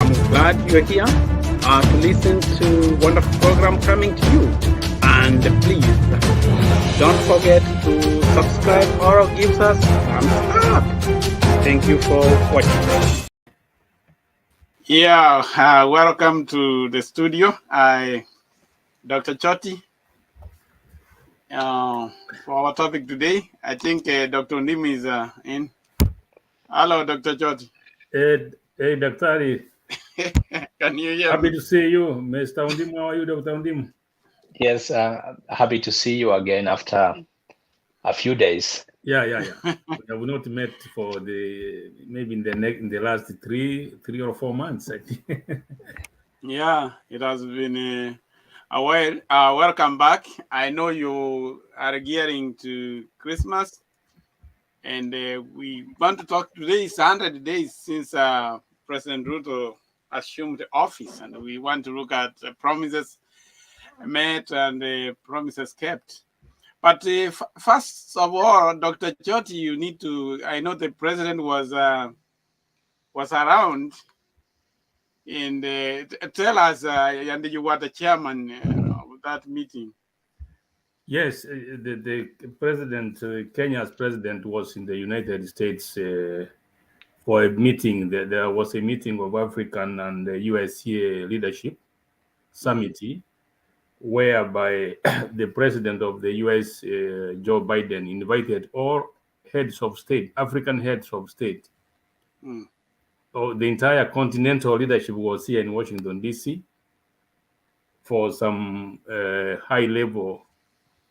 I'm glad you're here to listen to wonderful program coming to you. And please don't forget to subscribe or give us thumbs up. Thank you for watching. Yeah, welcome to the studio. Dr. Choti. For our topic today, I think Dr. Ndim is in. Hello, Dr. Choti. Hey, Daktari. Can you hear Happy me? to see you, Mr. Undim. How are you, Dr. Undim? Yes, happy to see you again after a few days. Yeah. We have not met for maybe in the last three or 4 months, I think. Yeah, it has been a while. Welcome back. I know you are gearing to Christmas, and we want to talk today. Is 100 days since President Ruto assumed the office, and we want to look at promises made and promises kept. But first of all, Dr. Choti, you need to. I know the president was around, and tell us. And you were the chairman of that meeting. Yes, the president, Kenya's president, was in the United States for a meeting. There was a meeting of African and USA leadership summit, whereby the president of the US, Joe Biden, invited all heads of state, African heads of state. The entire continental leadership was here in Washington, D.C. for some high-level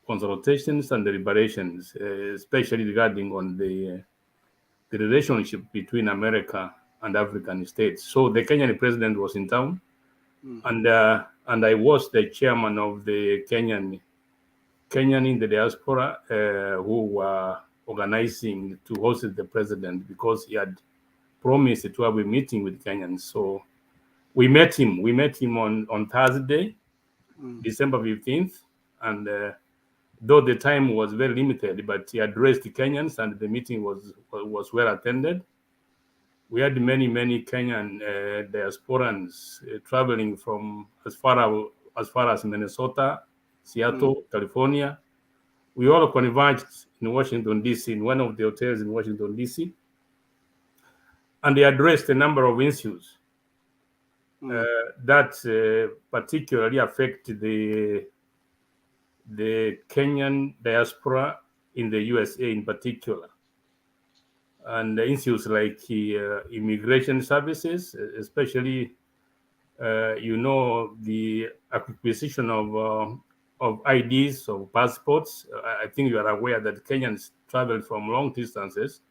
consultations and deliberations, especially regarding on the relationship between America and African states. So the Kenyan president was in town, and I was the chairman of the Kenyan in the diaspora who were organizing to host the president because he had promised to have a meeting with Kenyans. So we met him. We met him on Thursday, December 15th, and though the time was very limited, but he addressed the Kenyans, and the meeting was well attended. We had many Kenyan diasporans traveling from as far as Minnesota, Seattle, California. We all converged in Washington, D.C., in one of the hotels in Washington, D.C., and they addressed a number of issues that particularly affect the Kenyan diaspora in the USA in particular. And the issues like immigration services, especially, the acquisition of IDs, of passports. I think you are aware that Kenyans travel from long distances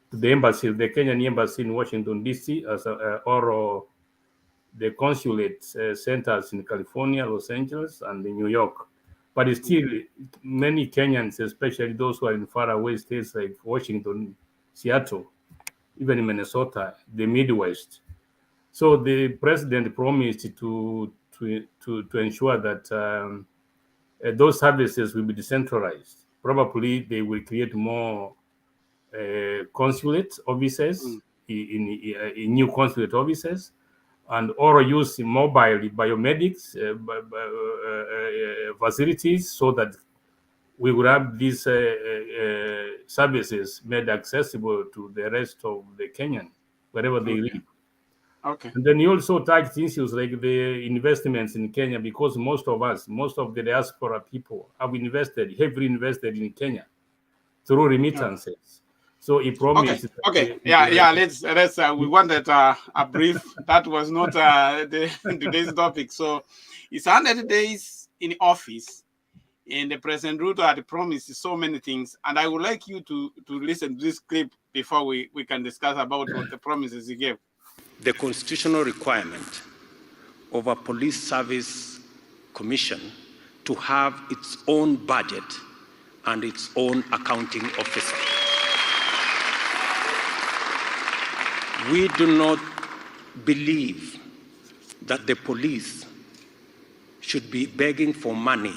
to the embassy, the Kenyan embassy in Washington, D.C., or the consulate centers in California, Los Angeles, and in New York. But still, many Kenyans, especially those who are in faraway states like Washington, Seattle, even in Minnesota, the Midwest. So the president promised to ensure that those services will be decentralized. Probably they will create more consulate offices in new consulate offices, and or use mobile biomedics facilities so that we will have these services made accessible to the rest of the Kenyan, wherever they live. Okay. And then you also touched issues like the investments in Kenya, because most of the diaspora people have heavily invested in Kenya through remittances. So he promised. Okay. Let's. We wanted a brief. That was not today's topic. So it's 100 days in office, and the President Ruto had promised so many things. And I would like you to listen to this clip before we can discuss about what the promises he gave. The constitutional requirement of a police service commission to have its own budget and its own accounting officer. We do not believe that the police should be begging for money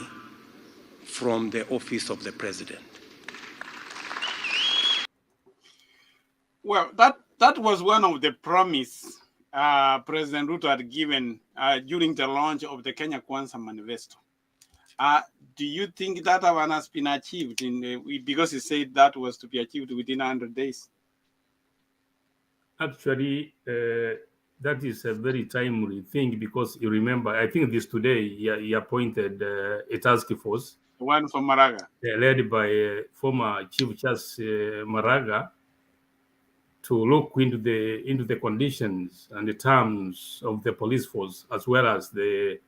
from the office of the president. Well, that was one of the promise President Ruto had given during the launch of the Kenya Kwanza Manifesto. Do you think that one has been achieved because he said that was to be achieved within 100 days? Actually, that is a very timely thing because you remember, I think this today he appointed a task force. The one from Maraga. Led by former Chief Justice Maraga to look into the conditions and the terms of the police force as well as the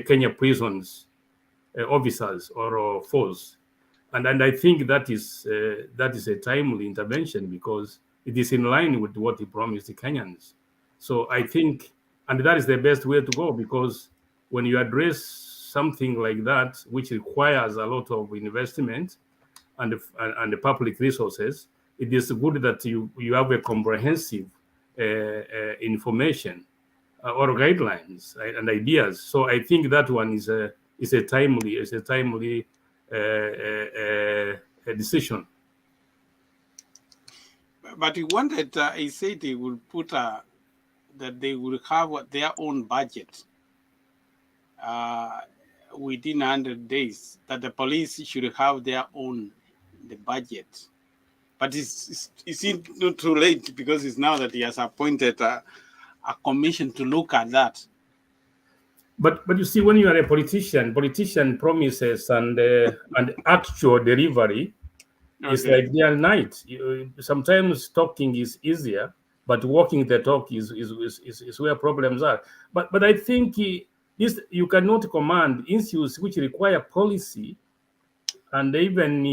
Kenya prisons officers or force. And I think that is a timely intervention because it is in line with what he promised the Kenyans. So I think, and that is the best way to go because when you address something like that, which requires a lot of investment and the public resources, it is good that you have a comprehensive information or guidelines and ideas. So I think that one is a timely decision. But he wanted, he said he would put that they will have their own budget within 100 days, that the police should have their own budget. But it's not too late because it's now that he has appointed a commission to look at that. But you see, when you are a politician promises and actual delivery is like day and night. Sometimes talking is easier, but walking the talk is where problems are. But I think you cannot command issues which require policy and even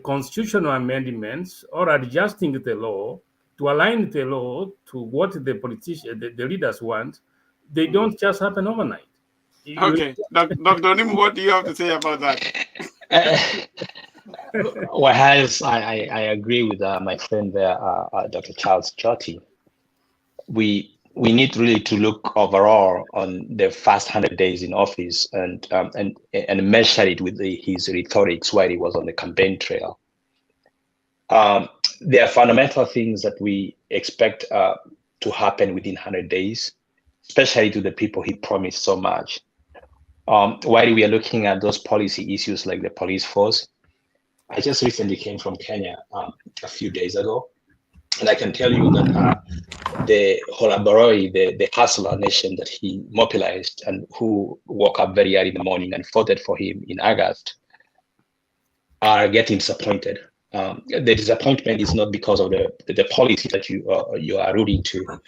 constitutional amendments or adjusting the law to align the law to what the leaders want. They don't just happen overnight. Okay, Dr. Nim, what do you have to say about that? Well, I agree with my friend there, Dr. Charles Joti. We need really to look overall on the first 100 days in office and measure it with his rhetorics while he was on the campaign trail. There are fundamental things that we expect to happen within 100 days, especially to the people he promised so much. While we are looking at those policy issues like the police force, I just recently came from Kenya a few days ago, and I can tell you that the Holabaroi, the hustler nation that he mobilized and who woke up very early in the morning and voted for him in August, are getting disappointed. The disappointment is not because of the policy that you are alluding to.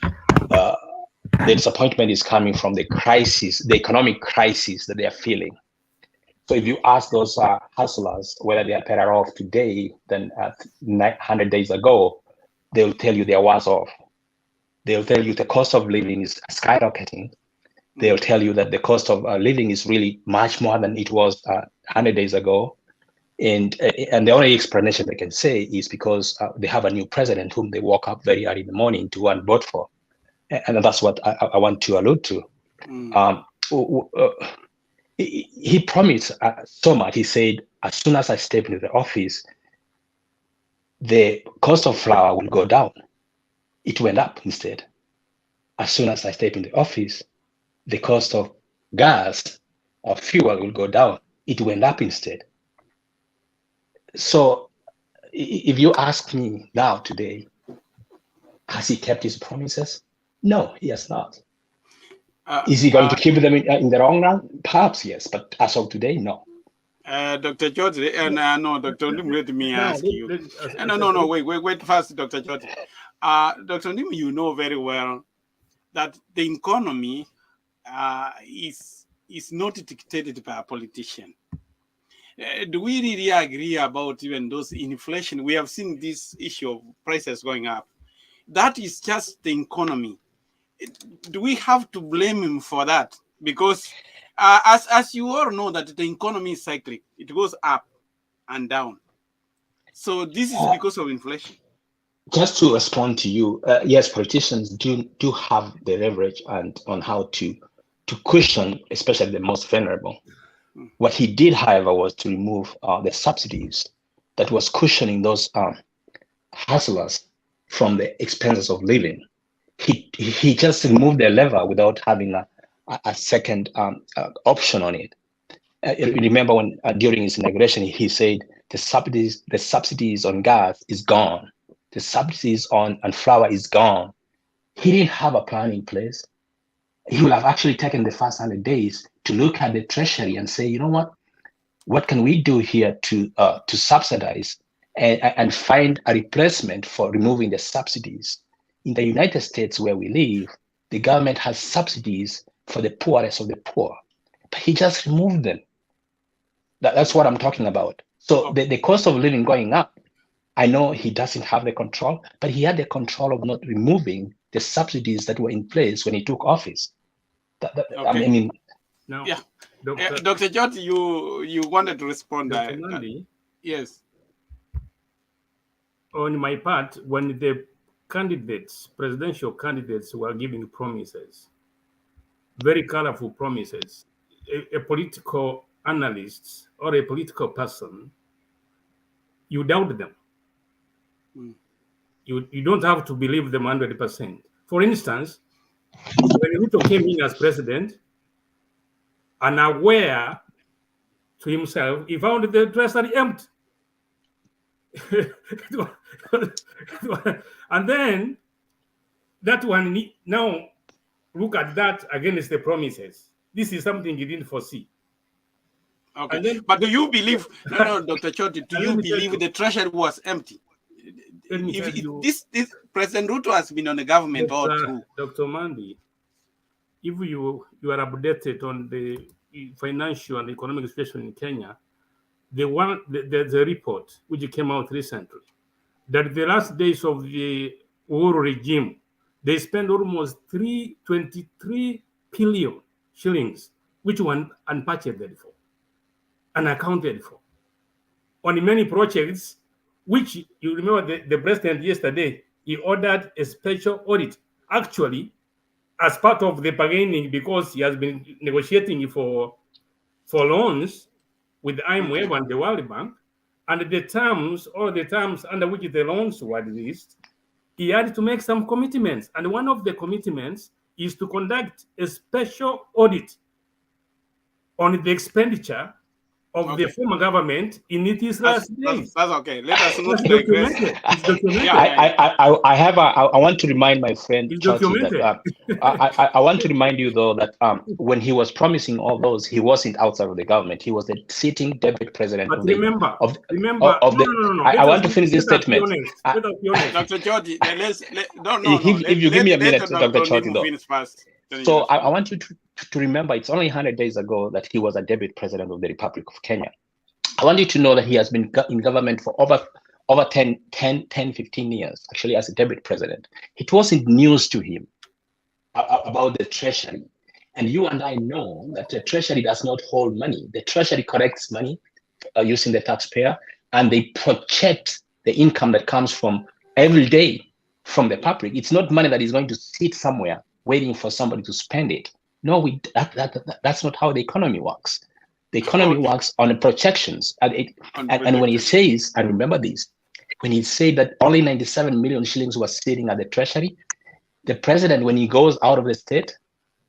The disappointment is coming from the crisis, the economic crisis that they are feeling. So if you ask those hustlers whether they are better off today than 100 days ago, they'll tell you they are worse off. They'll tell you the cost of living is skyrocketing. They'll tell you that the cost of living is really much more than it was 100 days ago. And the only explanation they can say is because they have a new president whom they woke up very early in the morning to go and vote for. And that's what I want to allude to. He promised so much. He said, as soon as I step into the office, the cost of flour will go down. It went up instead. As soon as I step in the office, the cost of gas or fuel will go down. It went up instead. So if you ask me now today, has he kept his promises? No, he has not. Is he going to keep them in the long run? Perhaps yes, but as of today, no. Dr. George, no, Dr. Nim, let me ask you. No, wait first, Dr. George. Dr. Nim, you know very well that the economy is not dictated by a politician. Do we really agree about even those inflation? We have seen this issue of prices going up. That is just the economy. Do we have to blame him for that? Because as you all know that the economy is cyclic. It goes up and down. So this is because of inflation. Just to respond to you, yes, politicians do have the leverage and on how to cushion, especially the most vulnerable. What he did, however, was to remove the subsidies that was cushioning those hustlers from the expenses of living. he just removed the lever without having a second option on it. Remember when during his inauguration he said the subsidies on gas is gone, the subsidies on flour is gone. He didn't have a plan in place. He would have actually taken the first 100 days to look at the treasury and say, you know what can we do here to subsidize and find a replacement for removing the subsidies. In the United States where we live, the government has subsidies for the poorest of the poor, but he just removed them. That's what I'm talking about. So the cost of living going up, I know he doesn't have the control, but he had the control of not removing the subsidies that were in place when he took office. I mean, now, yeah. Dr. Jyoti, you wanted to respond. Yes. On my part, when the presidential candidates were giving promises, very colorful promises, a political analyst or a political person, you doubt them. You don't have to believe them 100%. For instance, when Ruto came in as president, unaware to himself, he found the treasury empty. And then that one, now look at that against the promises. This is something he didn't foresee. Okay, then, but do you believe, no, Dr. Jyoti, do you believe the treasury was empty? This President Ruto has been on the government all through. Dr. Mandi, if you are updated on the financial and economic situation in Kenya, the report which came out recently, that the last days of the Uhuru regime, they spent almost 23 billion shillings, which were unbudgeted for, unaccounted for, on many projects, which you remember the president yesterday, he ordered a special audit, actually, as part of the bargaining, because he has been negotiating for loans with the IMF and the World Bank, and the terms under which the loans were released, he had to make some commitments. And one of the commitments is to conduct a special audit on the expenditure of the former government in its last days. That's okay. Let us not digress. It's documented. I want to remind my friend Choti that I want to remind you though that when he was promising all those, he wasn't outside of the government. He was the sitting deputy president. But I want to finish this statement. Dr. Jyoti, if you give me a minute, Dr. Choti, though. Finish first. So I want you to remember it's only 100 days ago that he was a deputy president of the Republic of Kenya. I want you to know that he has been in government for over 10, 15 years, actually, as a deputy president. It wasn't news to him about the treasury. And you and I know that the treasury does not hold money. The treasury collects money using the taxpayer, and they project the income that comes from every day from the public. It's not money that is going to sit somewhere waiting for somebody to spend it. No, that's not how the economy works. The economy works on the projections. And when he says, and remember this, when he said that only 97 million shillings was sitting at the treasury, the president, when he goes out of the state,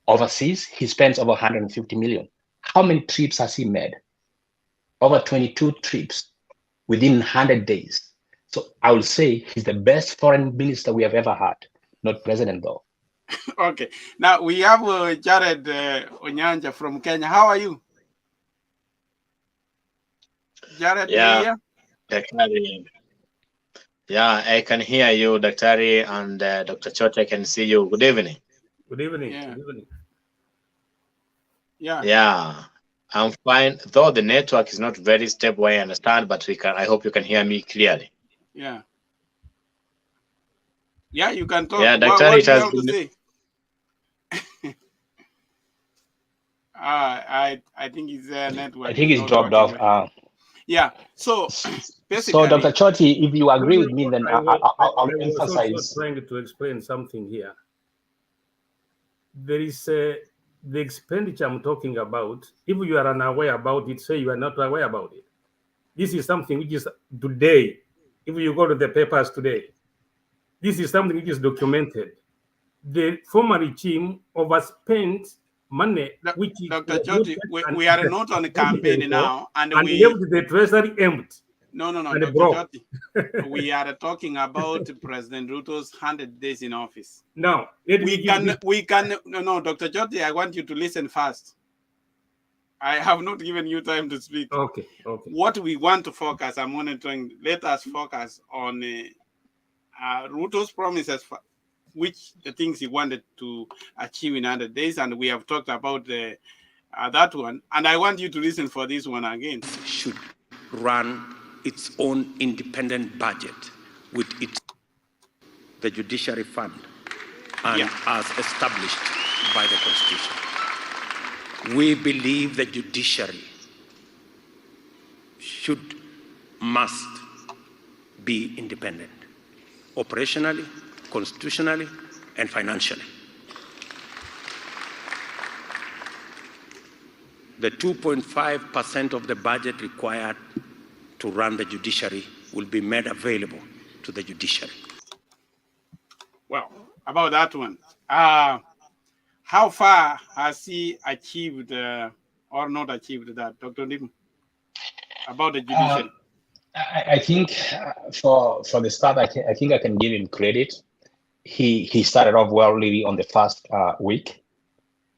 overseas, he spends over 150 million. How many trips has he made? Over 22 trips within 100 days. So I will say he's the best foreign minister we have ever had, not president though. Okay, now we have Jared Onyanja from Kenya. How are you? Jared, yeah, yeah, I can hear you, Daktari, and Dr. Choti, I can see you. Good evening. Good evening. Yeah. Good evening. Yeah, I'm fine. Though the network is not very stable, I understand, but I hope you can hear me clearly. Yeah. Yeah, you can talk. Yeah, Daktari, what do you have to say? I think his network. I think he's dropped off. Yeah. So basically, so Dr. Choti, if you agree with me, then I'll emphasize. I was trying to explain something here. There is the expenditure I'm talking about. If you are unaware about it, say you are not aware about it. This is something which is today. If you go to the papers today, this is something which is documented. the former regime overspent money, which Dr. was not Choti, an we are not on campaign for, now, and and we left the treasury empty no, and Dr. broke. Choti, we are talking about President Ruto's 100 days in office. Now, let me give this. No, Dr. Choti, I want you to listen first. I have not given you time to speak. Okay. What we want to focus on monitoring, let us focus on Ruto's promises, which the things he wanted to achieve in 100 days, and we have talked about that one. And I want you to listen for this one again. Should run its own independent budget with the judiciary fund and as established by the Constitution. We believe the judiciary must be independent, operationally, constitutionally, and financially. The 2.5% of the budget required to run the judiciary will be made available to the judiciary. Well, about that one, how far has he achieved or not achieved that, Dr. Lim, about the judiciary? I think for the start, I think I can give him credit. He started off well really on the first week.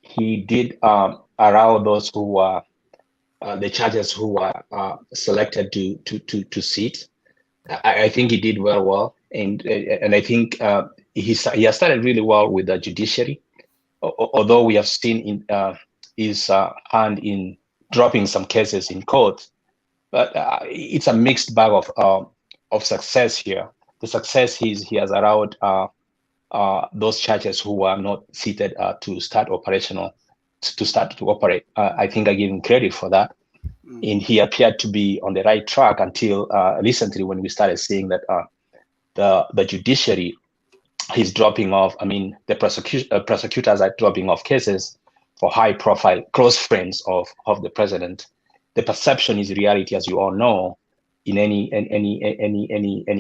He did allow those who were the judges who were selected to sit. I think he did well, and I think he has started really well with the judiciary. Although we have seen his hand in dropping some cases in court, but it's a mixed bag of success here. The success he has allowed those churches who are not seated to start to operate. I think I give him credit for that. And he appeared to be on the right track until recently, when we started seeing that the judiciary is dropping off. I mean, the prosecutors are dropping off cases for high-profile close friends of the president. The perception is reality, as you all know. In any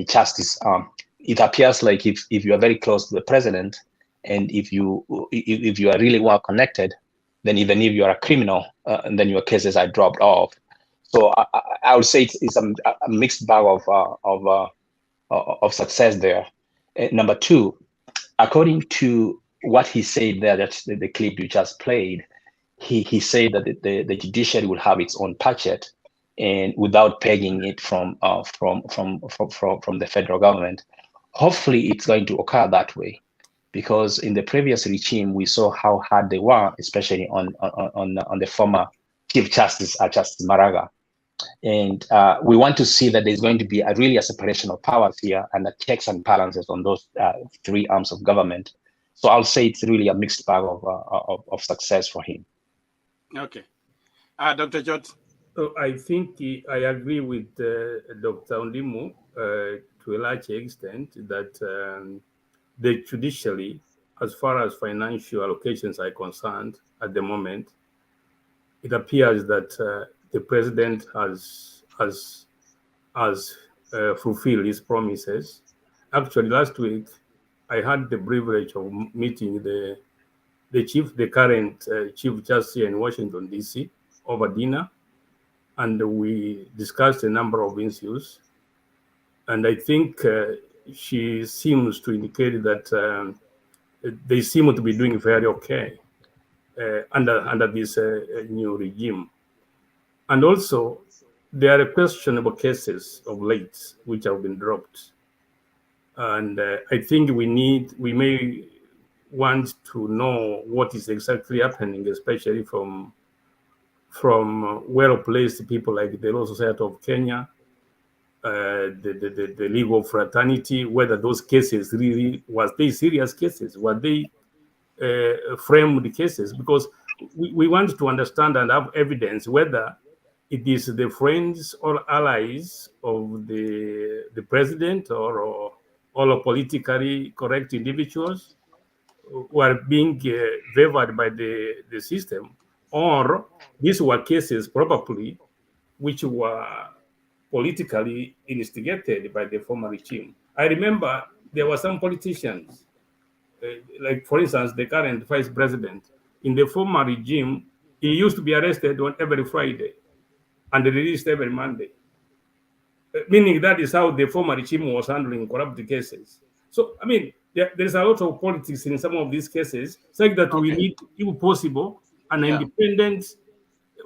justice, it appears like if you are very close to the president, and if you are really well connected, then even if you are a criminal, and then your cases are dropped off. So I would say it's a mixed bag of success there. Number two, according to what he said there, that's the clip you just played. He said that the judiciary will have its own budget, and without pegging it from the federal government. Hopefully, it's going to occur that way, because in the previous regime we saw how hard they were, especially on the former Chief Justice Justice Maraga. And we want to see that there's going to be really a separation of powers here, and the checks and balances on those three arms of government. So I'll say it's really a mixed bag of success for him. Okay. Dr. Jot. So I think I agree with Dr. Ondimu to a large extent that the judiciary, as far as financial allocations are concerned at the moment, it appears that the president has fulfilled his promises. Actually, last week, I had the privilege of meeting the current Chief Justice in Washington, D.C. over dinner, and we discussed a number of issues. And I think she seems to indicate that they seem to be doing very okay under this new regime. And also, there are questionable cases of late which have been dropped. And I think we may want to know what is exactly happening, especially from well-placed people like the Law Society of Kenya, the legal fraternity, whether those cases really, was they serious cases? Were they framed cases? Because we want to understand and have evidence whether it is the friends or allies of the president or all politically correct individuals who are being favored by the system, or these were cases probably which were politically instigated by the former regime. I remember there were some politicians like for instance, the current vice president, in the former regime, he used to be arrested on every Friday and released every Monday. Meaning that is how the former regime was handling corrupt cases. So, I mean, there's a lot of politics in some of these cases, such that we need, if possible, an independent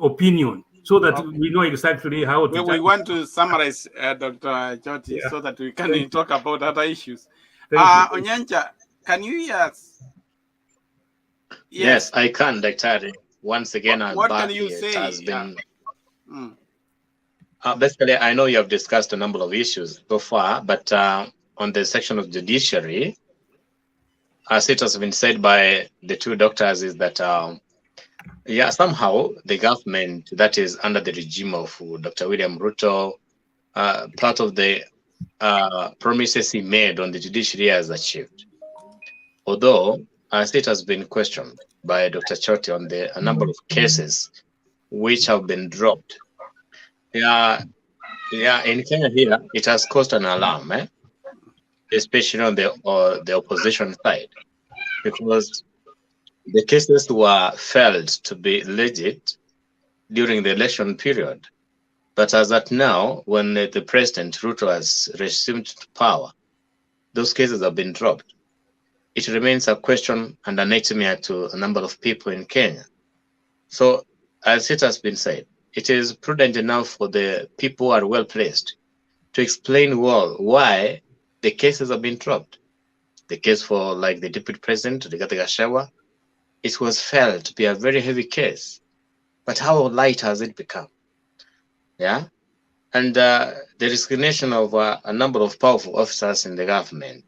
opinion so that we know exactly how to. We want to summarize, Dr. Choti, so that we can talk about other issues. Onyancha, can you hear us? Yes, I can, Dr. Once again, what can you say? It has been. Basically, I know you have discussed a number of issues so far, but on the section of judiciary, as it has been said by the two doctors, is that somehow the government that is under the regime of Dr. William Ruto, part of the promises he made on the judiciary has achieved. Although, as it has been questioned by Dr. Choti on a number of cases which have been dropped. In Kenya here, it has caused an alarm, especially on the opposition side, because the cases were felt to be legit during the election period. But as at now, when the President Ruto has resumed power, those cases have been dropped. It remains a question and a nightmare to a number of people in Kenya. So, as it has been said, it is prudent enough for the people who are well placed to explain well why the cases have been dropped. The case for like the Deputy President, Rigathi Gachagua, it was felt to be a very heavy case. But how light has it become? Yeah. And the resignation of a number of powerful officers in the government.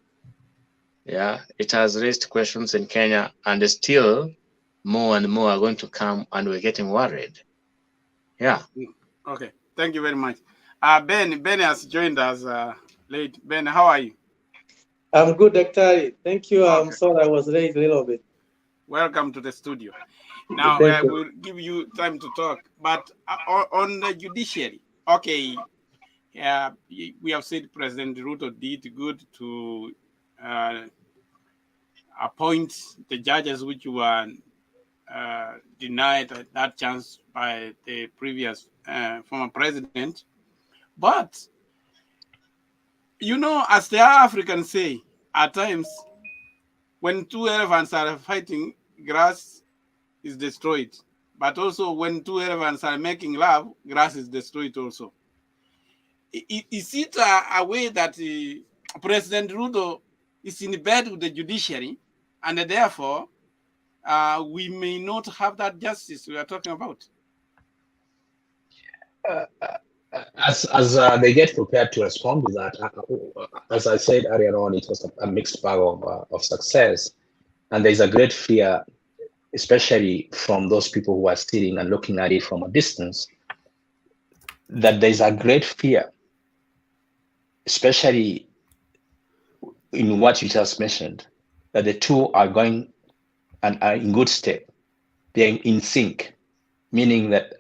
Yeah, it has raised questions in Kenya, and still more and more are going to come, and we're getting worried. Yeah. Okay. Thank you very much. Ben has joined us late. Ben, how are you? I'm good, Dr. Thank you. I'm sorry I was late a little bit. Welcome to the studio. Now, we'll give you time to talk. But on the judiciary, we have said President Ruto did good to appoint the judges which were denied that chance by the previous former president. But, as the Africans say, at times, when two elephants are fighting, grass is destroyed. But also, when two elephants are making love, grass is destroyed also. Is it a way that President Ruto is in bed with the judiciary, and therefore we may not have that justice we are talking about? As they get prepared to respond to that, as I said earlier on, it was a mixed bag of success. And there's a great fear, especially from those people who are sitting and looking at it from a distance, that there's a great fear, especially in what you just mentioned, that the two are going and are in good step. They're in sync, meaning that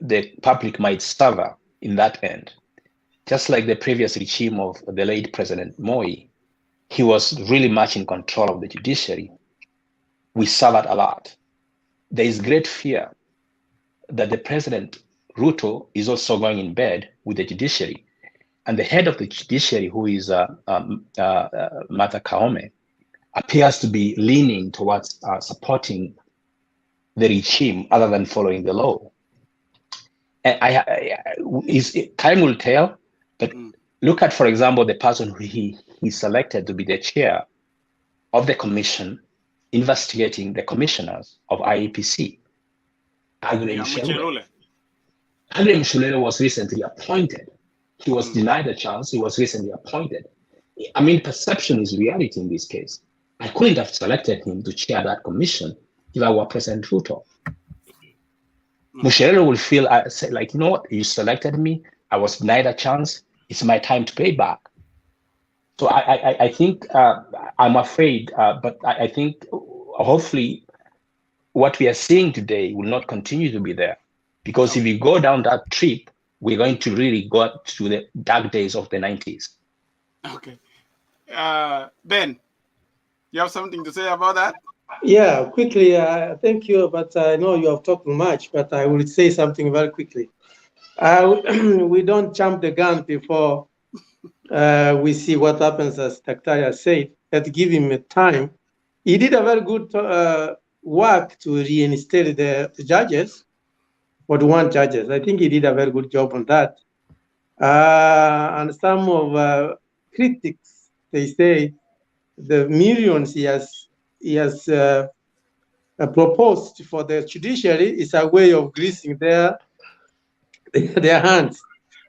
the public might suffer in that end. Just like the previous regime of the late President Moi, he was really much in control of the judiciary. We suffered a lot. There is great fear that the President Ruto is also going in bed with the judiciary. And the head of the judiciary, who is Martha Koome, appears to be leaning towards supporting the regime other than following the law. And time will tell, but look at, for example, the person who he selected to be the chair of the commission investigating the commissioners of IEPC. Aggrey Mshulele was recently appointed. He was denied a chance. He was recently appointed. I mean, perception is reality in this case. I couldn't have selected him to chair that commission if I were President Ruto. Mshulele will feel like, you know what, you selected me. I was denied a chance. It's my time to pay back. So I think, I'm afraid, but I think hopefully what we are seeing today will not continue to be there. Because if we go down that trip, we're going to really go to the dark days of the 90s. Okay. Ben? You have something to say about that? Yeah, quickly. Thank you, but I know you have talked much, but I will say something very quickly. We don't jump the gun before we see what happens, as Dr. has said. Let's give him a time. He did a very good work to reinstate the judges, 41 judges. I think he did a very good job on that. And some of critics, they say the millions he has proposed for the judiciary is a way of greasing their hands.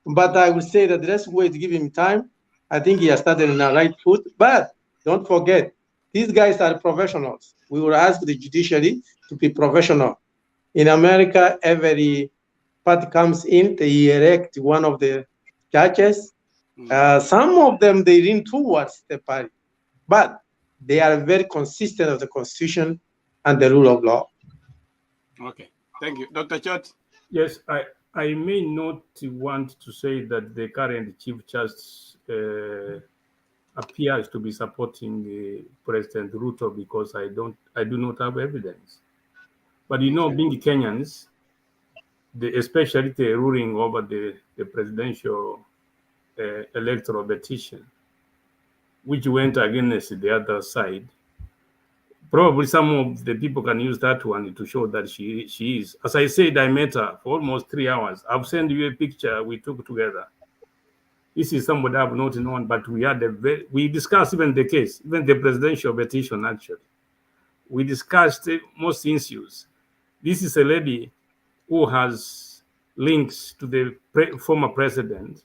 But I would say that the best way to give him time, I think he has started in the right foot. But don't forget, these guys are professionals. We will ask the judiciary to be professional. In America, every party comes in, they elect one of the judges. Some of them, they lean towards the party, but they are very consistent of the Constitution and the rule of law. Okay, thank you. Dr. Chot? Yes, I may not want to say that the current Chief Justice appears to be supporting President Ruto because I do not have evidence. But you know, being Kenyans, especially the ruling over the presidential electoral petition, which went against the other side, probably some of the people can use that one to show that she is. As I said, I met her for almost 3 hours. I've sent you a picture we took together. This is somebody I've not known, but we discussed even the case, even the presidential petition, actually. We discussed most issues. This is a lady who has links to the former president.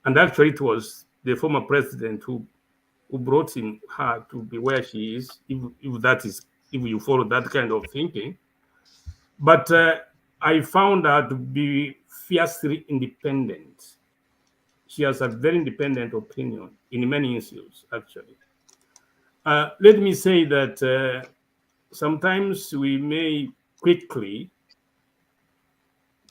And actually, it was the former president who brought her to be where she is, if you follow that kind of thinking. But I found her to be fiercely independent. She has a very independent opinion in many issues, actually. Let me say that sometimes we may quickly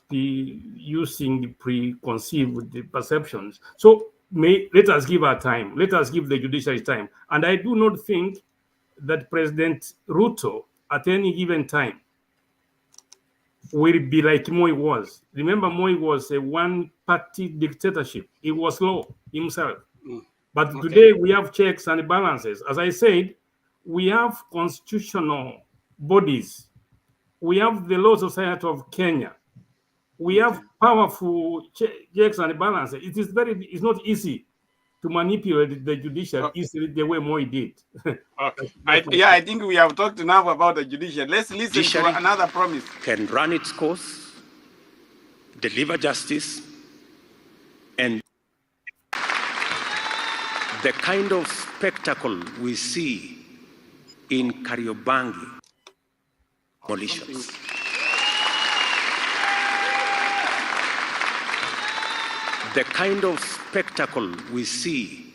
be using the preconceived perceptions. So let us give her time. Let us give the judiciary time. And I do not think that President Ruto, at any given time, will be like Moi was. Remember, Moi was a one-party dictatorship. He was law himself. But today we have checks and balances. As I said, we have constitutional bodies. We have the Law Society of Kenya. We have powerful checks and balances. It's not easy to manipulate the judiciary easily the way Moi did. Okay. I think we have talked enough about the judiciary. Let's listen to another promise. Can run its course, deliver justice, and the kind of spectacle we see in Kariobangi demolitions. The kind of spectacle we see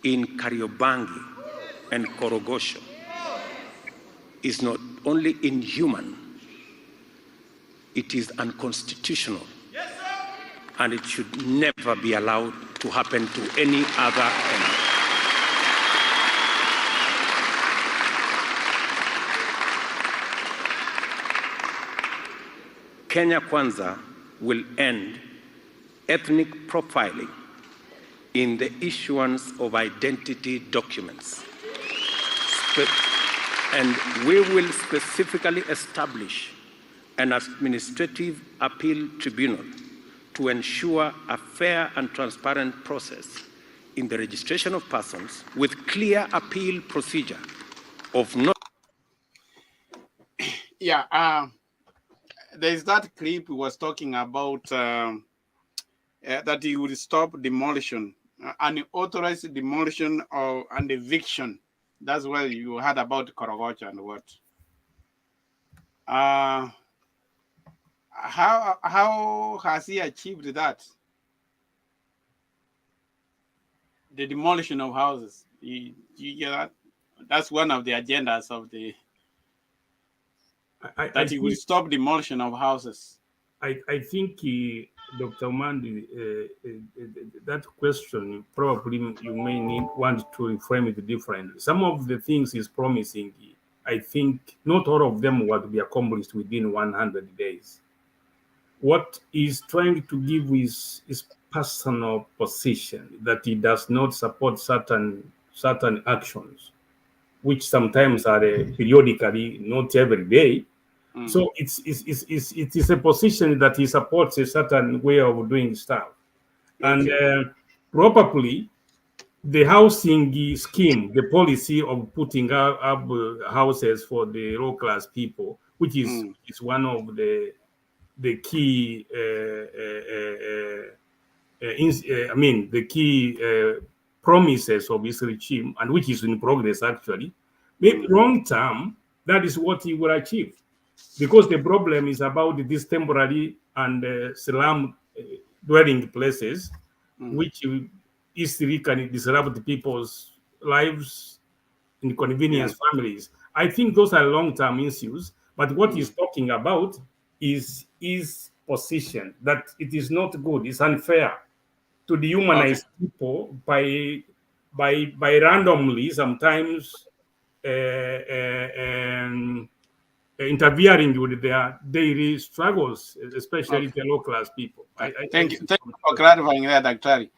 in Kariobangi and Korogosho is not only inhuman, it is unconstitutional, and it should never be allowed to happen to any other country. Kenya Kwanza will end ethnic profiling in the issuance of identity documents. And we will specifically establish an administrative appeal tribunal to ensure a fair and transparent process in the registration of persons with clear appeal procedure of not. Yeah, there's that clip he was talking about that he would stop demolition, unauthorized demolition and eviction. That's what you heard about Korogocha and what. How has he achieved that? The demolition of houses. You get that? That's one of the agendas of the. That he will stop demolition of houses. I think Dr. Mandi, that question probably you may want to reframe it differently. Some of the things he's promising, I think not all of them will be accomplished within 100 days. What he's trying to give is personal position that he does not support certain actions, which sometimes are periodically, not every day. So it is a position that he supports a certain way of doing stuff. And probably the housing scheme, the policy of putting up houses for the low class people, which is one of the key, I mean, the key promises of this regime, and which is in progress actually. Maybe long term, that is what he will achieve, because the problem is about these temporary and slum dwelling places, which easily can disrupt people's lives, inconvenience families. I think those are long-term issues, but what he's talking about is his position that it is not good, it's unfair to dehumanize people by randomly sometimes interfering with their daily struggles, especially the low class people. Thank you for clarifying that, Dr.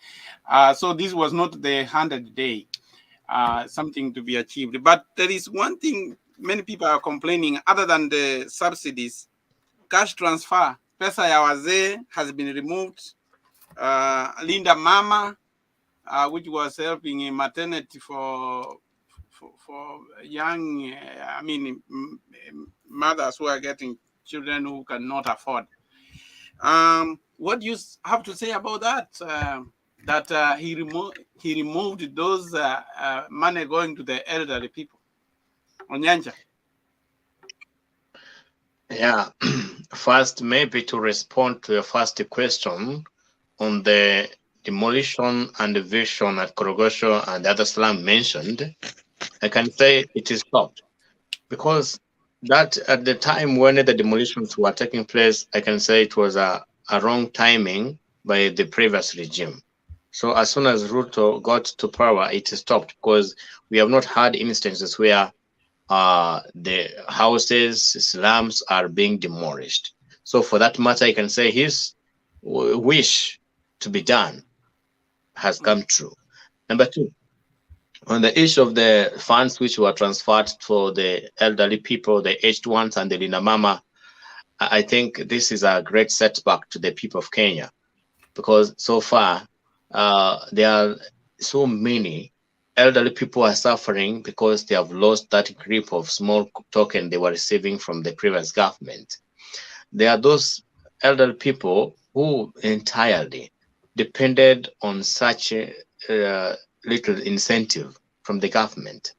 So this was not the 100-day something to be achieved, but there is one thing many people are complaining. Other than the subsidies, cash transfer, pesa ya wazee has been removed. Linda Mama, which was helping in maternity for young, mothers who are getting children who cannot afford. What do you have to say about that? That he removed those money going to the elderly people. Onyanja. Yeah. First, maybe to respond to your first question on the demolition and eviction at Korogosho and the other slum mentioned, I can say it is stopped, because that at the time when the demolitions were taking place, I can say it was a wrong timing by the previous regime. So as soon as Ruto got to power, it stopped, because we have not had instances where the houses, slums are being demolished. So for that matter, I can say his wish to be done has come true. Number two, on the issue of the funds which were transferred for the elderly people, the aged ones, and the Linda Mama, I think this is a great setback to the people of Kenya, because so far there are so many elderly people are suffering because they have lost that grip of small token they were receiving from the previous government. There are those elderly people who entirely depended on such little incentive from the government,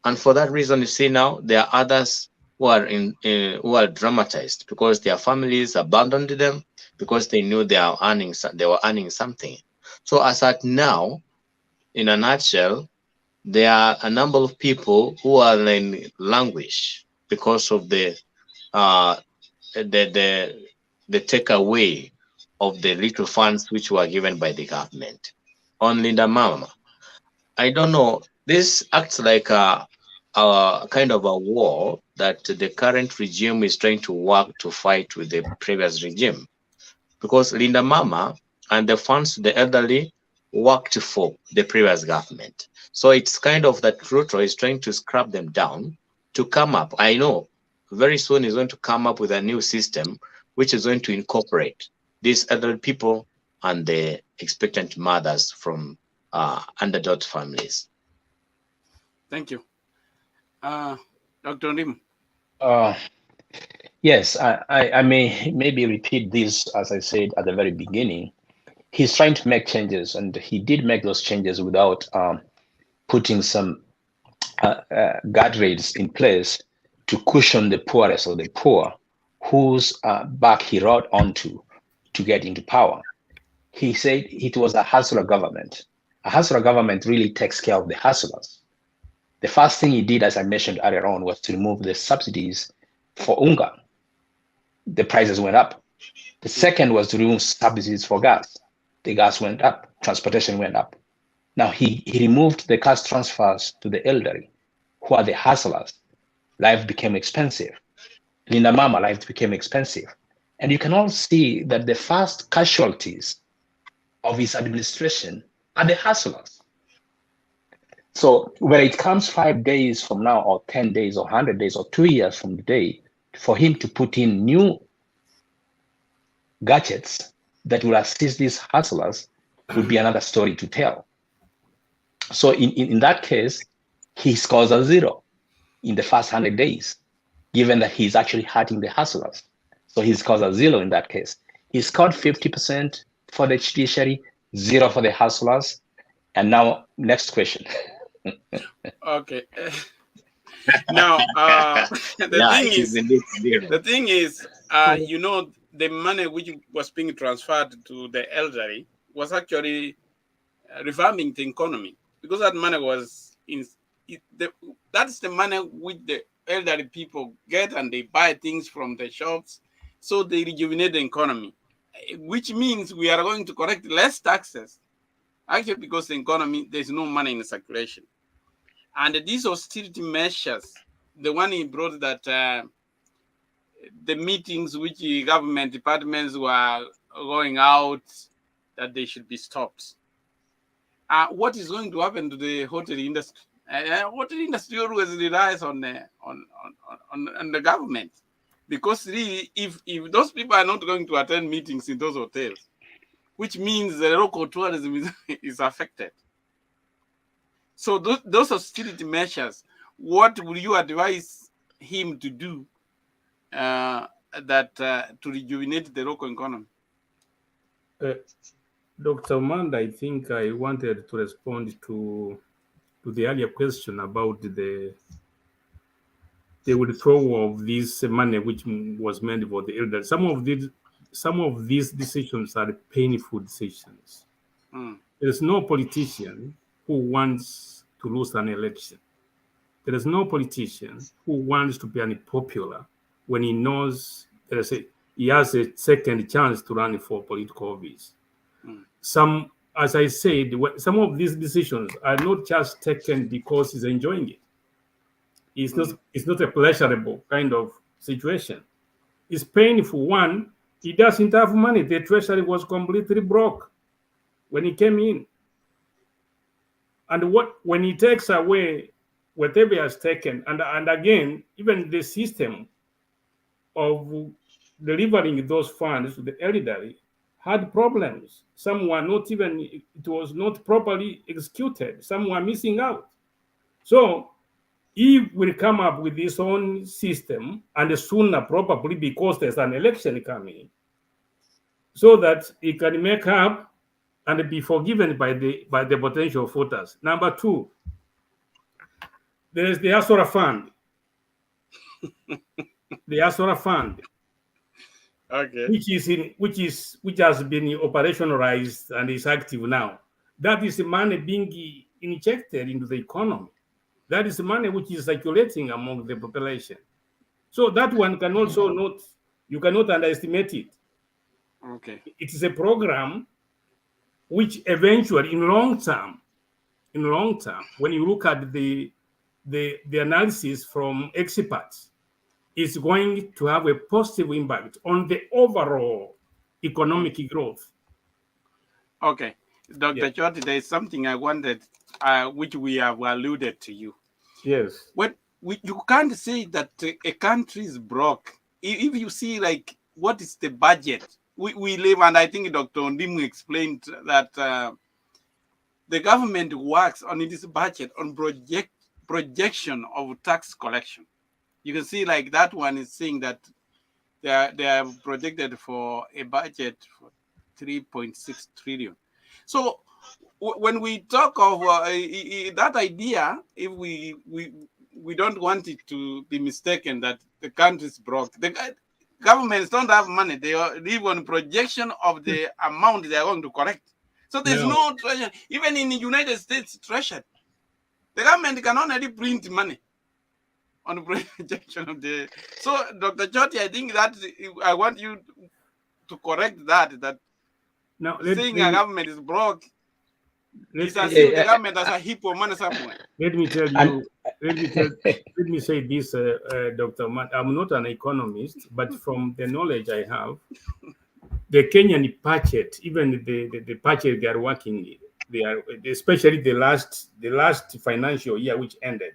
and for that reason, you see now there are others who are who are dramatized because their families abandoned them because they knew they were earning something. So as at now, in a nutshell, there are a number of people who are in languish because of the takeaway of the little funds which were given by the government. On Linda Mama, I don't know. This acts like a kind of a war that the current regime is trying to work to fight with the previous regime, because Linda Mama and the funds to the elderly worked for the previous government. So it's kind of that Ruto is trying to scrap them down to come up. I know very soon he's going to come up with a new system which is going to incorporate these elderly people and the expectant mothers from underdog families. Thank you. Dr. Rim. Yes, I may maybe repeat this as I said at the very beginning. He's trying to make changes, and he did make those changes without putting some guardrails in place to cushion the poorest of the poor, whose back he rode onto to get into power. He said it was a hustler government. A hustler government really takes care of the hustlers. The first thing he did, as I mentioned earlier on, was to remove the subsidies for unga. The prices went up. The second was to remove subsidies for gas. The gas went up, transportation went up. Now he removed the cash transfers to the elderly, who are the hustlers. Life became expensive. Linda Mama, life became expensive. And you can all see that the first casualties of his administration are the hustlers. So when it comes 5 days from now, or 10 days, or 100 days, or 2 years from the day, for him to put in new gadgets that will assist these hustlers would be another story to tell. So in that case, he scores a 0 in the first 100 days, given that he's actually hurting the hustlers. So he scores a 0 in that case. He scored 50% for the judiciary, 0 for the hustlers. And now, next question. Okay. Now, the thing is, you know, the money which was being transferred to the elderly was actually refarming the economy, because that money was that's the money which the elderly people get, and they buy things from the shops, so they rejuvenate the economy, which means we are going to collect less taxes, actually, because the economy, there's no money in circulation. And these austerity measures, the one he brought, that the meetings which the government departments were going out, that they should be stopped. What is going to happen to the hotel industry? Hotel industry always relies on the government, because really, if those people are not going to attend meetings in those hotels, which means the local tourism is affected. So those austerity measures, what would you advise him to do to rejuvenate the local economy? Dr. Manda, I think I wanted to respond to the earlier question about the withdrawal of this money which was meant for the elderly. Some of these decisions are painful decisions. There is no politician who wants to lose an election. There is no politician who wants to be unpopular when he knows he has a second chance to run for political office. As I said, some of these decisions are not just taken because he's enjoying it. It's not a pleasurable kind of situation. It's painful. One, he doesn't have money. The treasury was completely broke when he came in. And when he takes away whatever he has taken, and again, even the system of delivering those funds to the elderly had problems. Some were not even, it was not properly executed. Some were missing out. So he will come up with his own system, and sooner probably, because there's an election coming, so that he can make up and be forgiven by the potential voters. Number two, there is the Asura Fund. The Asura Fund. Okay. Which has been operationalized and is active now. That is the money being injected into the economy. That is the money which is circulating among the population. So that one can also you cannot underestimate it. Okay. It is a program which eventually, in long term, when you look at the analysis from experts, is going to have a positive impact on the overall economic growth. Okay. Dr. Choti, there is something I wanted, which we have alluded to you. Yes. You can't say that a country is broke. If you see, like, what is the budget? We live, and I think Dr. Ondimu explained that the government works on its budget on projection of tax collection. You can see, like, that one is saying that they are projected for a budget for 3.6 trillion. So when we talk of that idea, if we don't want it to be mistaken that the country is broke, the governments don't have money. They live on projection of the amount they are going to collect. So there's no treasury. Even in the United States treasury, the government can only print money on the projection of the. So, Dr. Choti, I think that I want you to correct that Now, saying a government is broke let, is as if the government has a heap of money somewhere. let me tell you, let me say this, Dr. Matt, I'm not an economist, but from the knowledge I have, the Kenyan budget, even the budget they are working, they are, especially the last financial year which ended,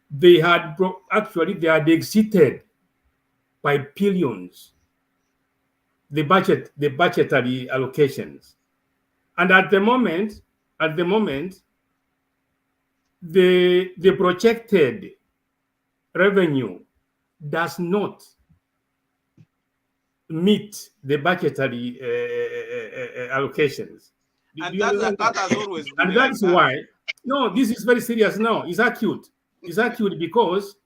they had actually they had exited by billions the budgetary allocations, and at the moment, the projected revenue does not meet the budgetary allocations. And that has always been And like that's that. why, no, this is very serious now. It's acute. It's acute because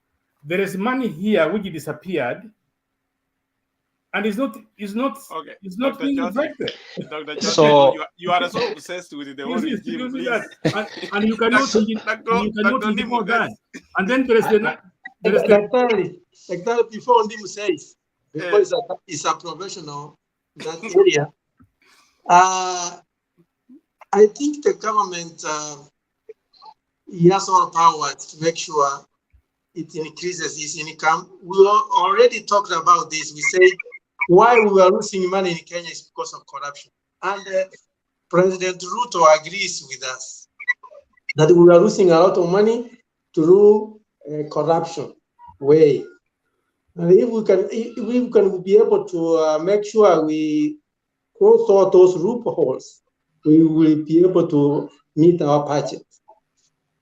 there is money here which disappeared, and it's not Okay, it's not being reflected. Dr. Choti, So you are so obsessed with the whole regime, You see please. that, and you cannot Dr. ignore Nimu, that. And then there is Exactly before Ndimu says, because it's a professional in that area. I think the government has all powers to make sure it increases its income. We already talked about this. We said why we are losing money in Kenya is because of corruption. And President Ruto agrees with us that we are losing a lot of money through corruption way. And if we can be able to make sure we close all those loopholes, we will be able to meet our budget.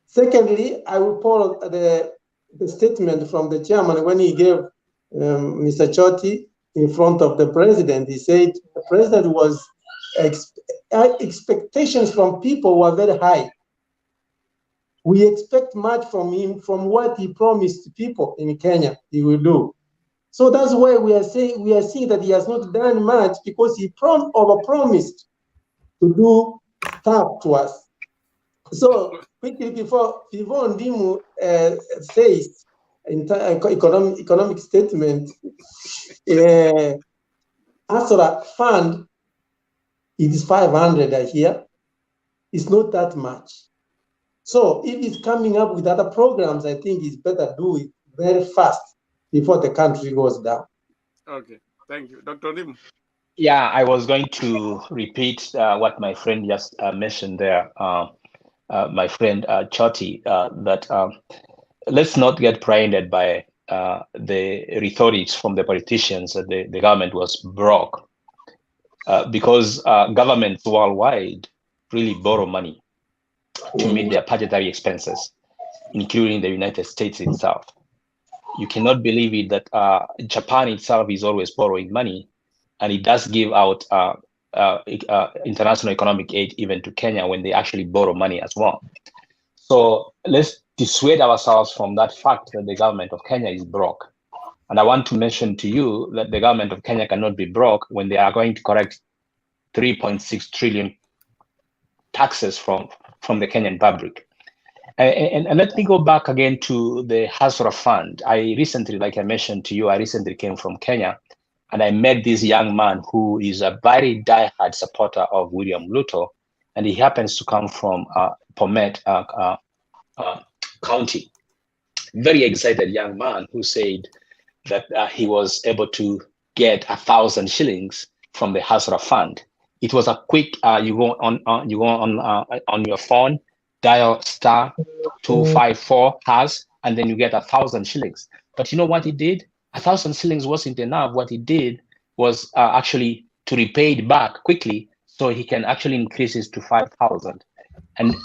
Secondly, I will follow the statement from the chairman when he gave Mr. Choti in front of the president. He said the president was expectations from people were very high. We expect much from him, from what he promised people in Kenya he will do. So that's why we are seeing that he has not done much, because he overpromised to do stuff to us. So quickly before Ndimu says in economic statement, Asura fund, it is 500 a year. It's not that much. So if it's coming up with other programs, I think it's better do it very fast before the country goes down. Okay, thank you. Dr. Lim. yeah, I was going to repeat what my friend just mentioned there, my friend Choti, that let's not get blinded by the rhetorics from the politicians that the government was broke, because governments worldwide really borrow money to meet their budgetary expenses, including the United States itself. You cannot believe it that Japan itself is always borrowing money, and it does give out international economic aid even to Kenya when they actually borrow money as well. So let's dissuade ourselves from that fact that the government of Kenya is broke. And I want to mention to you that the government of Kenya cannot be broke when they are going to collect 3.6 trillion taxes from the Kenyan public. And let me go back again to the Hasra Fund. I recently, like I mentioned to you, I recently came from Kenya, and I met this young man who is a very diehard supporter of William Ruto, and he happens to come from Bomet County. Very excited young man who said that he was able to get 1,000 shillings from the Hasra Fund. It was a quick. You go on your phone, dial star 254 hash, and then you get 1,000 shillings. But you know what he did? 1,000 shillings wasn't enough. What he did was actually to repay it back quickly, so he can actually increase it to 5,000. And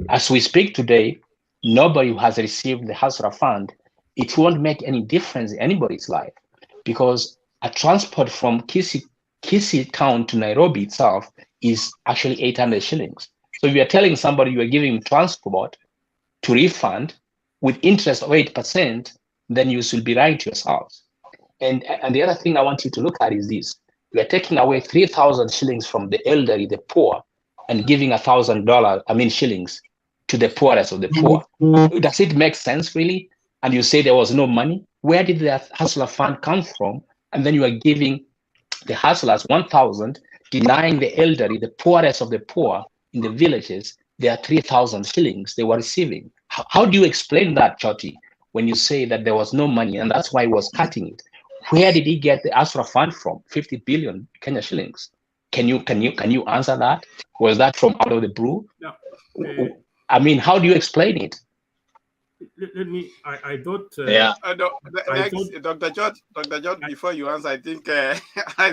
as we speak today, nobody who has received the Hasra Fund, it won't make any difference in anybody's life, because a transport from Kisii town to Nairobi itself is actually 800 shillings. So if you're telling somebody you are giving him transport to refund with interest of 8%, then you should be lying to yourselves. And the other thing I want you to look at is this. We are taking away 3,000 shillings from the elderly, the poor, and giving $1,000, shillings to the poorest of the poor. Does it make sense, really? And you say there was no money? Where did the Hustler Fund come from? And then you are giving the hustlers 1,000, denying the elderly, the poorest of the poor in the villages, their 3,000 shillings they were receiving. How do you explain that, Choti, when you say that there was no money and that's why he was cutting it? Where did he get the Asra fund from? 50 billion Kenya shillings. Can you answer that? Was that from out of the blue? No. I mean, how do you explain it? Let me. I thought. Yeah. Next, Dr. George, before you answer, I think I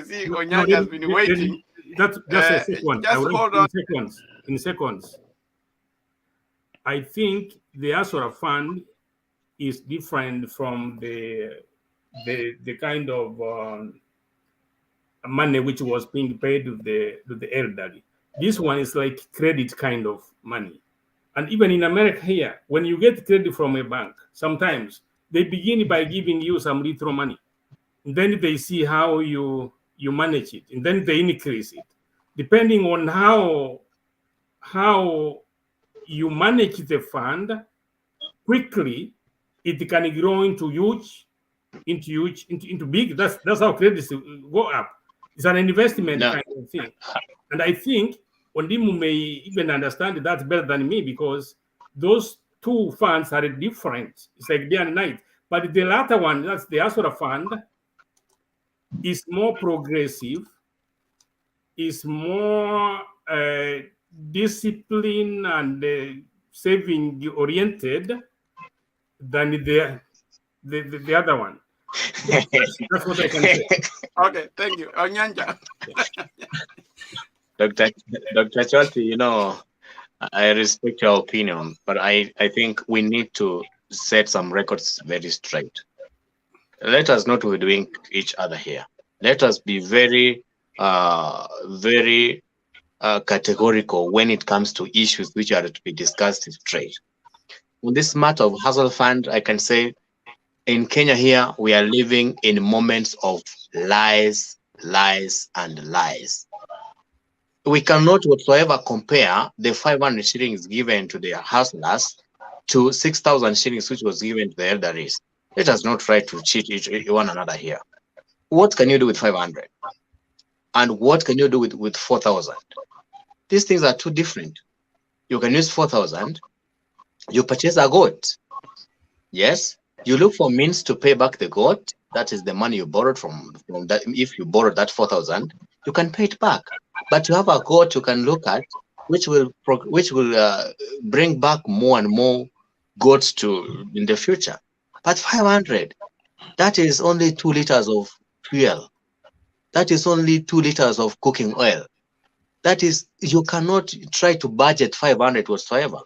see Onyanya has been waiting. That's just a second. Just hold on. In seconds. I think the Asura Fund is different from the kind of money which was being paid to the elderly. This one is like credit kind of money. And even in America here, when you get credit from a bank, sometimes they begin by giving you some little money. And then they see how you manage it, and then they increase it. Depending on how you manage the fund, quickly it can grow into big. That's how credits go up. It's an investment kind of thing. And I think Ondimu may even understand that better than me, because those two funds are different. It's like day and night. But the latter one, that's the Asura fund, is more progressive, is more discipline and saving oriented than the other one. That's what I can say. Okay, thank you. Onyanja. Dr. Choti, I respect your opinion, but I think we need to set some records very straight. Let us not be doing each other here. Let us be very, very categorical when it comes to issues which are to be discussed straight. On this matter of hustle fund, I can say in Kenya here, we are living in moments of lies, and lies. We cannot whatsoever compare the 500 shillings given to the hustlers to 6,000 shillings which was given to the elderlies. Let us not try to cheat one another here. What can you do with 500? And what can you do with 4,000? These things are too different. You can use 4,000. You purchase a goat. Yes. You look for means to pay back the goat. That is the money you borrowed from that. If you borrowed that 4,000, you can pay it back. But you have a goat you can look at, which will bring back more and more goats in the future. But 500, that is only 2 liters of fuel. That is only 2 liters of cooking oil. That is, you cannot try to budget 500 whatsoever.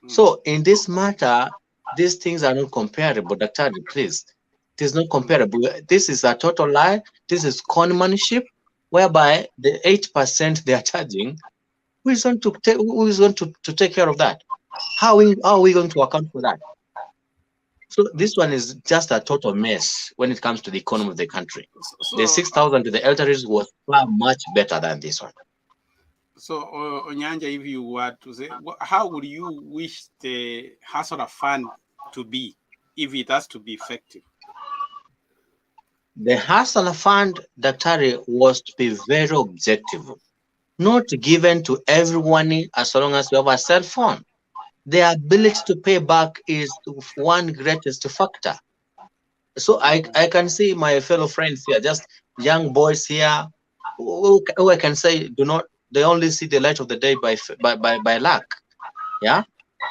So in this matter, these things are not comparable. Dr. Please, it is not comparable. This is a total lie. This is conmanship, whereby the 8% they are charging, who is going to take care of that? How are we going to account for that? So this one is just a total mess when it comes to the economy of the country. The 6,000 to the elderly was far much better than this one. So, Onyanja, if you were to say, how would you wish the Hasara Fund to be if it has to be effective? The Hasara Fund, Daktari, was to be very objective, not given to everyone as long as you have a cell phone. The ability to pay back is one greatest factor. So I can see my fellow friends here, just young boys here, who I can say they only see the light of the day by luck. Yeah.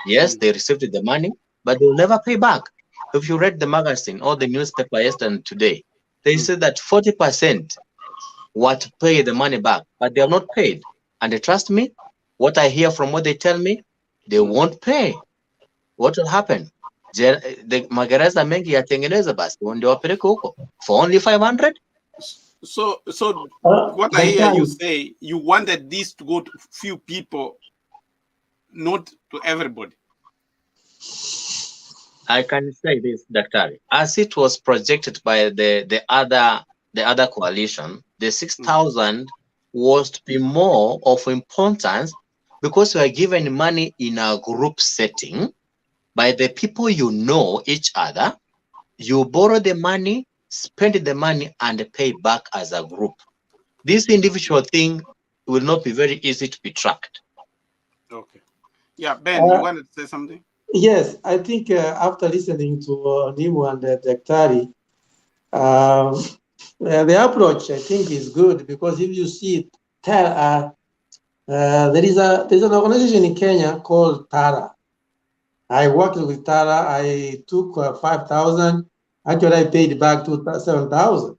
Yes, they received the money, but they'll never pay back. If you read the magazine or the newspaper yesterday and today, they said that 40% were to pay the money back, but they are not paid. And trust me, what I hear from what they tell me, they won't pay. What will happen? The magereza mengi yatengeneza basi ndio wapeleke huko for only 500. So what I hear you say, you wanted this to go to few people, not to everybody. I can say this, Dr. As it was projected by the other coalition, the 6,000 was to be more of importance because we are given money in a group setting by the people you know each other. You borrow the money, spend the money, and pay back as a group. this individual thing will not be very easy to be tracked. Okay. Yeah, Ben, you wanted to say something? Yes, I think after listening to Nimu and Daktari, the approach I think is good, because if you see there's an organization in Kenya called Tara. I worked with Tara. I took 5,000. Actually, I paid back 7,000.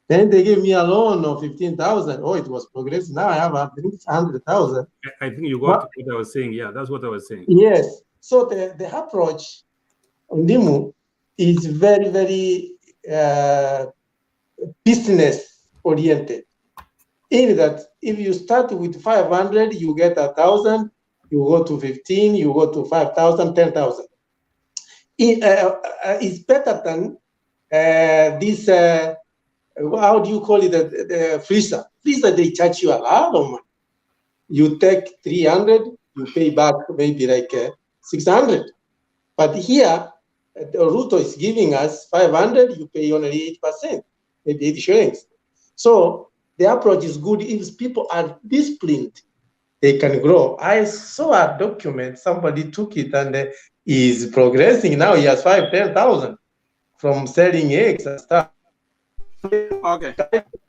Then they gave me a loan of 15,000. Oh, it was progressive. Now I have 100,000. I think you got what I was saying. Yeah, that's what I was saying. Yes. So the approach on Nimu is very, very business oriented. In that, if you start with 500, you get 1,000. You go to 15. You go to 5,000, 10,000. It's better than this. How do you call it? The freezer. Freezer, they charge you a lot of money. You take 300, you pay back maybe like 600. But here, the Ruto is giving us 500, you pay only 8%, maybe 80 shillings. So the approach is good. If people are disciplined, they can grow. I saw a document, somebody took it and is progressing. Now he has 10,000 from selling eggs and stuff. Okay.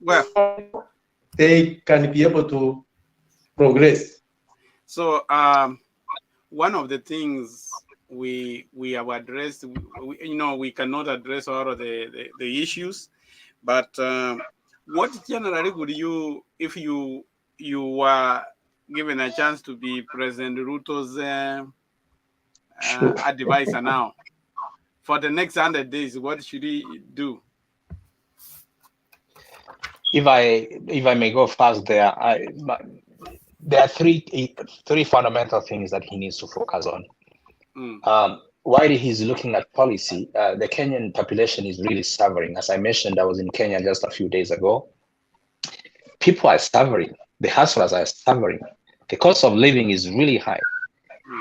Well, they can be able to progress. So one of the things we have addressed, we cannot address all of the issues, but what generally would you, if you were given a chance to be President Ruto's advisor now for the next 100 days, what should he do? If I may go fast there, there are three fundamental things that he needs to focus on. While he's looking at policy, the Kenyan population is really suffering. As I mentioned, I was in Kenya just a few days ago. People are suffering. The hustlers are suffering. The cost of living is really high.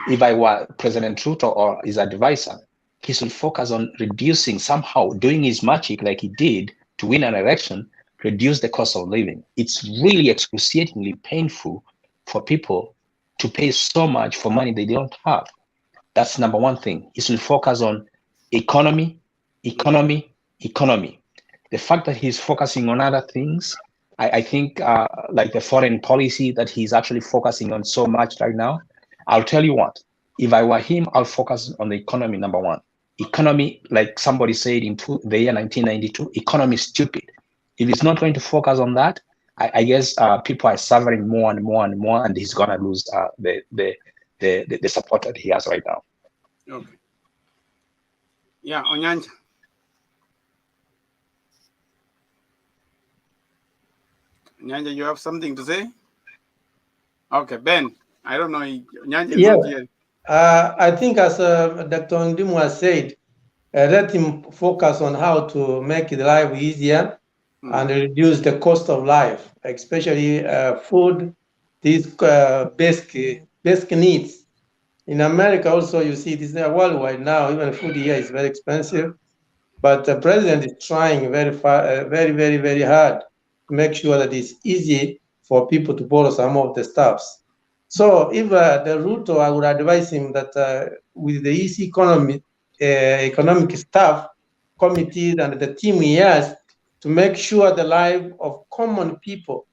If I were President Ruto or his advisor, he should focus on reducing, somehow doing his magic like he did to win an election, reduce the cost of living. It's really excruciatingly painful for people to pay so much for money they don't have. That's number one thing. He should focus on economy. The fact that he's focusing on other things, I think like the foreign policy that he's actually focusing on so much right now, I'll tell you what, if I were him, I'll focus on the economy, number one. Economy, like somebody said in the year 1992, economy is stupid. If he's not going to focus on that, I guess people are suffering more and more and more, and he's gonna lose the support that he has right now. Okay. Yeah, Onyanja. Onyanja, you have something to say? Okay, Ben. I don't know. Onyanja is not here. I think as Dr. Ndimu has said, let him focus on how to make the life easier and reduce the cost of life, especially food, these basic needs. In America also, you see, this is worldwide now, even food here is very expensive, but the president is trying very hard to make sure that it's easy for people to borrow some of the stuffs. So if the Ruto, I would advise him that with the EC economic staff committee and the team he has, to make sure the life of common people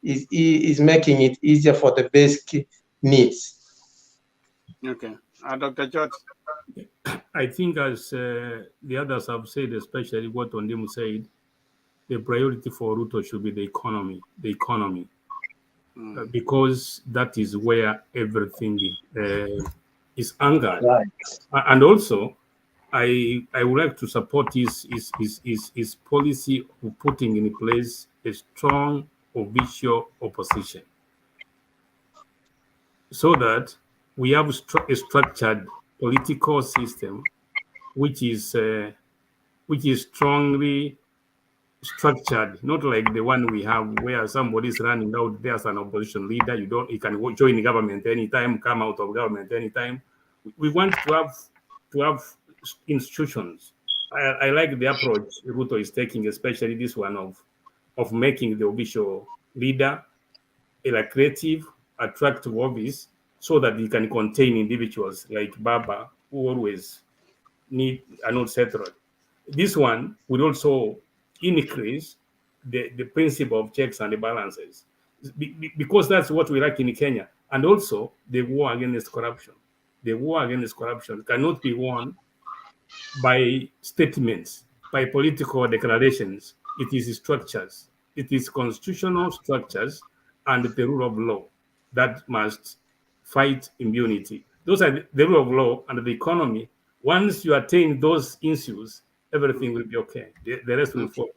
is making it easier for the basic needs. Okay. Dr. George. I think as the others have said, especially what Ondimu said, the priority for Ruto should be the economy. Because that is where everything is anchored. Right. And also, I would like to support his policy of putting in place a strong official opposition, so that we have a structured political system which is strongly structured, not like the one we have where somebody is running out there as an opposition leader. You can join the government anytime, come out of government anytime. We want to have institutions. I like the approach Ruto is taking, especially this one of of making the official leader a creative, attractive office so that he can contain individuals like Baba who always are not settled. This one would also increase the principle of checks and balances because that's what we like in Kenya. And also the war against corruption. The war against corruption cannot be won by statements, by political declarations. It is structures. It is constitutional structures and the rule of law that must fight impunity. Those are the rule of law and the economy. Once you attain those issues, everything will be okay. The rest will follow.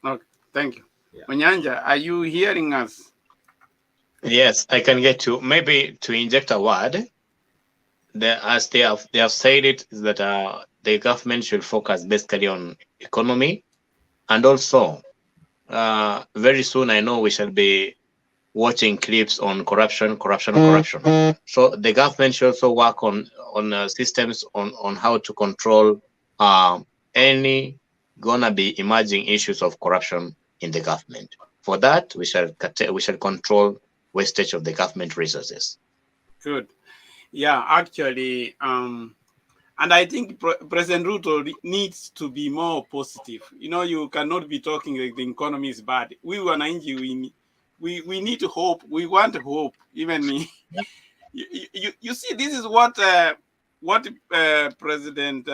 Okay, thank you. Yeah. Onyanja, are you hearing us? Yes, I can get to maybe to inject a word. As they have said it, is that the government should focus basically on economy, and also very soon I know we shall be watching clips on corruption. So the government should also work on systems on how to control any gonna be emerging issues of corruption in the government. For that, we shall control wastage of the government resources. Good. Yeah, actually, and I think President Ruto needs to be more positive. You know, you cannot be talking like the economy is bad. We need hope. We want hope. Even you see, this is what President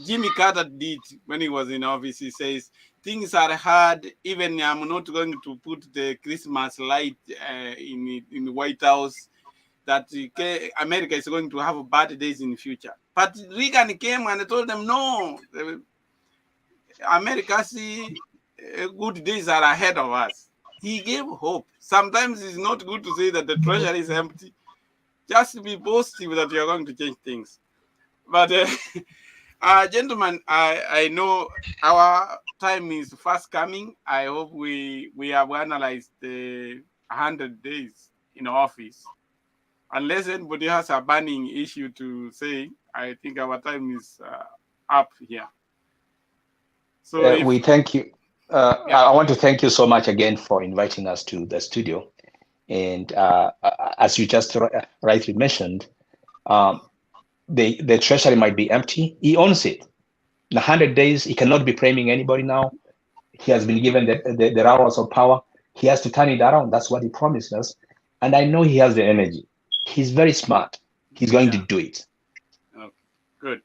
Jimmy Carter did when he was in office. He says things are hard. Even I'm not going to put the Christmas light in the White House. That America is going to have bad days in the future. But Reagan came and told them, no, America's good days are ahead of us. He gave hope. Sometimes it's not good to say that the treasury is empty. Just be positive that you're going to change things. But gentlemen, I know our time is fast coming. I hope we have analyzed the 100 days in office. Unless anybody has a burning issue to say, I think our time is up here. So we thank you. I want to thank you so much again for inviting us to the studio. And as you just rightly mentioned, the treasury might be empty. He owns it. In 100 days, he cannot be framing anybody now. He has been given the hours of power. He has to turn it around. That's what he promised us. And I know he has the energy. He's very smart. He's going to do it. Okay. Good.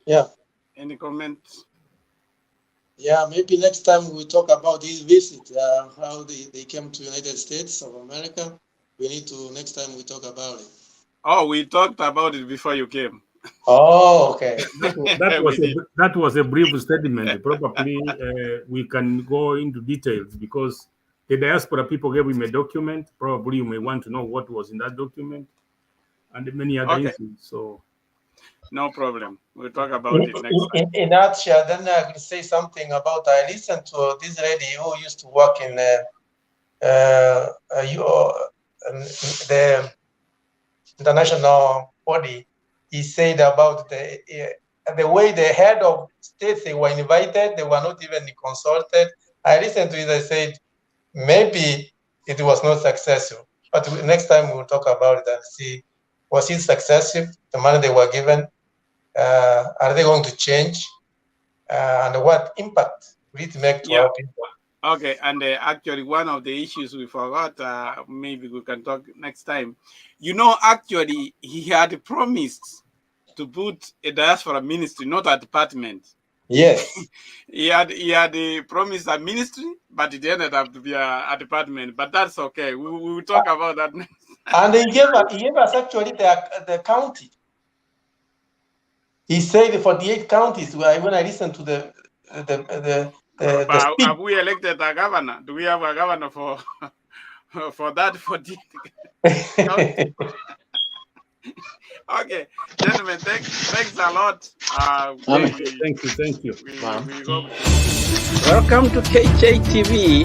Yeah. Any comments? Yeah, maybe next time we talk about his visit, how they came to United States of America. We need to, next time we talk about it. Oh, we talked about it before you came. Oh, okay. That was a brief statement. Probably we can go into details because the diaspora people gave him a document. Probably you may want to know what was in that document and many other issues. So, no problem. We'll talk about it next time. In nutshell, then I will say something about. I listened to this lady who used to work in the international body. He said about the way the head of states, they were invited, they were not even consulted. I listened to it. I said, maybe it was not successful, but next time we will talk about it and see, was it successful? The money they were given, are they going to change? And what impact will it make to our people? Okay, and actually one of the issues we forgot, maybe we can talk next time. You know, actually, he had promised to put a diaspora ministry, not a department. Yes. he had promised a ministry, but it ended up to be a department. But that's okay. We will talk about that next time. And he gave us actually the county. He said 48 counties. When I listened to the have we elected a governor? Do we have a governor for that 48 counties? Okay, gentlemen, thanks a lot. Thank you. We hope Welcome to KJ TV.